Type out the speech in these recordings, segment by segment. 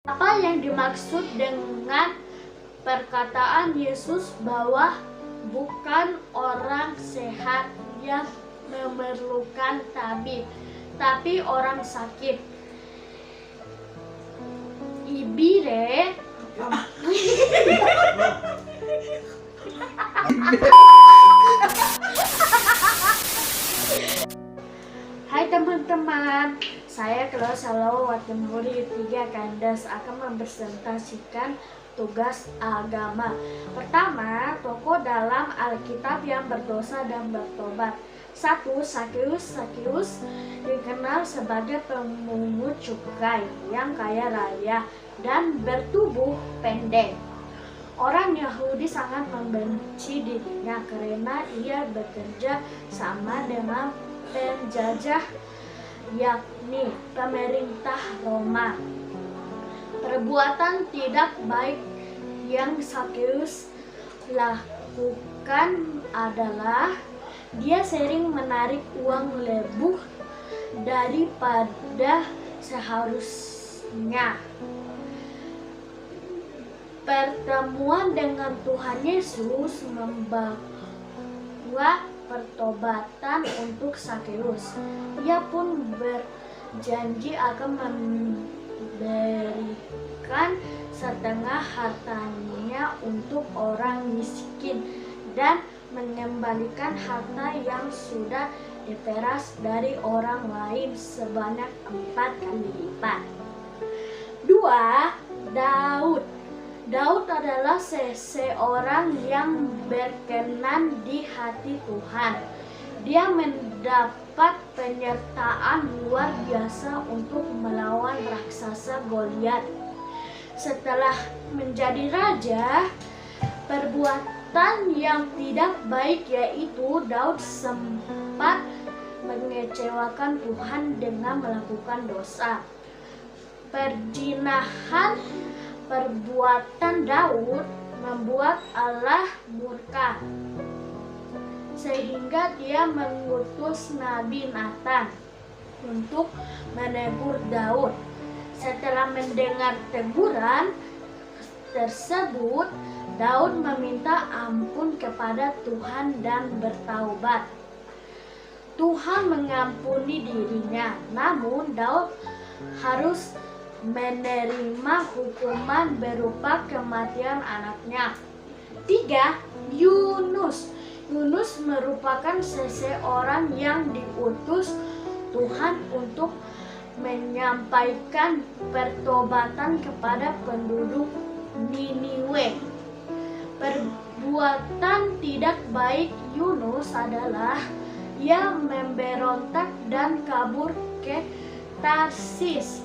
Apa yang dimaksud dengan perkataan Yesus bahwa bukan orang sehat yang memerlukan tabib, tapi orang sakit? Ibire Hai teman-teman, saya kelas Salawa Watemuri 3 Kandas akan mempresentasikan tugas agama. Pertama, tokoh dalam Alkitab yang berdosa dan bertobat. 1. Sakeus dikenal sebagai pemungut cukai yang kaya raya dan bertubuh pendek. Orang Yahudi sangat membenci dirinya karena ia bekerja sama dengan penjajah, yakni pemerintah Roma. Perbuatan tidak baik yang Sakeus lakukan adalah dia sering menarik uang lebih daripada seharusnya. Pertemuan dengan Tuhan Yesus membawa pertobatan untuk Sakeus. Ia pun berjanji akan memberikan setengah hartanya untuk orang miskin dan mengembalikan harta yang sudah diperas dari orang lain sebanyak 4 kali lipat. 2. Daud adalah seseorang yang berkenan di hati Tuhan. Dia mendapat penyertaan luar biasa untuk melawan raksasa Goliat. Setelah menjadi raja, perbuatan yang tidak baik yaitu Daud sempat mengecewakan Tuhan dengan melakukan dosa perzinahan. Perbuatan Daud membuat Allah murka, sehingga dia mengutus Nabi Nathan untuk menegur Daud. Setelah mendengar teguran tersebut, Daud meminta ampun kepada Tuhan dan bertaubat. Tuhan mengampuni dirinya, namun Daud harus menerima hukuman berupa kematian anaknya. 3. Yunus merupakan seseorang yang diutus Tuhan untuk menyampaikan pertobatan kepada penduduk Niniwe. Perbuatan tidak baik Yunus adalah ia memberontak dan kabur ke Tarsis.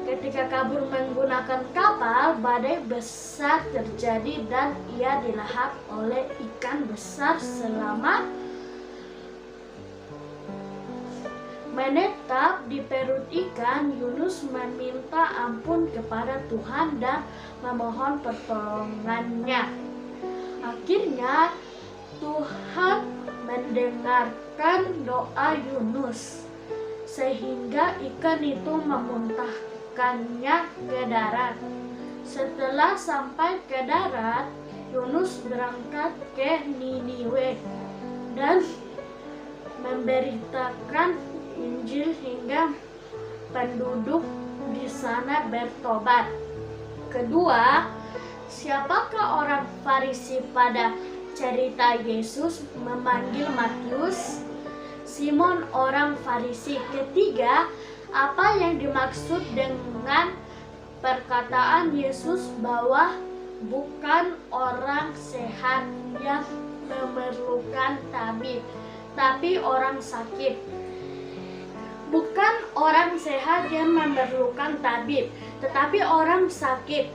Ketika kabur menggunakan kapal, badai besar terjadi dan ia dilahap oleh ikan besar selama menetap di perut ikan. Yunus meminta ampun kepada Tuhan dan memohon pertolongannya. Akhirnya Tuhan mendengarkan doa Yunus, sehingga ikan itu memuntahkannya ke darat. Setelah sampai ke darat, Yunus berangkat ke Niniwe dan memberitakan Injil hingga penduduk di sana bertobat. Kedua, siapakah orang Farisi pada cerita Yesus memanggil Matius? Simon orang Farisi. Ketiga, apa yang dimaksud dengan perkataan Yesus bahwa bukan orang sehat yang memerlukan tabib, tapi orang sakit? Bukan orang sehat yang memerlukan tabib, tetapi orang sakit.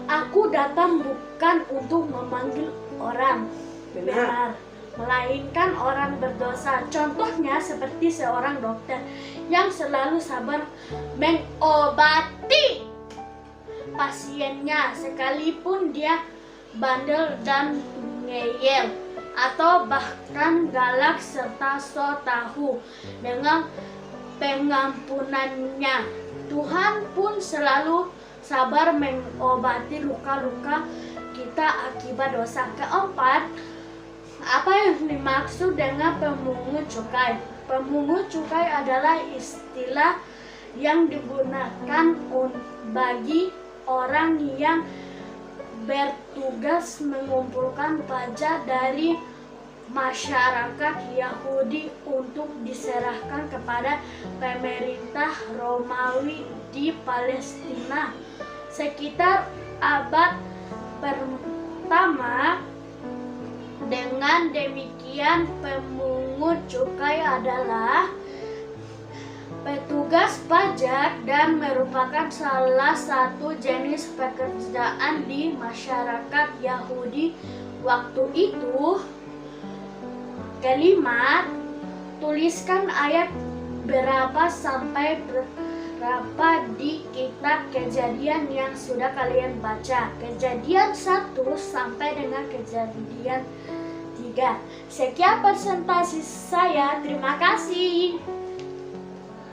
Aku datang bukan untuk memanggil orang benar, melainkan orang berdosa. Contohnya seperti seorang dokter yang selalu sabar mengobati pasiennya sekalipun dia bandel dan ngeyel, atau bahkan galak serta so tahu dengan pengampunannya. Tuhan pun selalu sabar mengobati luka-luka kita akibat dosa. Keempat, apa yang dimaksud dengan pemungut cukai? Pemungut cukai adalah istilah yang digunakan bagi orang yang bertugas mengumpulkan pajak dari masyarakat Yahudi untuk diserahkan kepada pemerintah Romawi di Palestina sekitar abad pertama. Dengan demikian, pemungut cukai adalah petugas pajak dan merupakan salah satu jenis pekerjaan di masyarakat Yahudi waktu itu. Kelima, tuliskan ayat berapa sampai berapa di kitab Kejadian yang sudah kalian baca. Kejadian 1 sampai dengan Kejadian 3. Sekian presentasi saya. Terima kasih.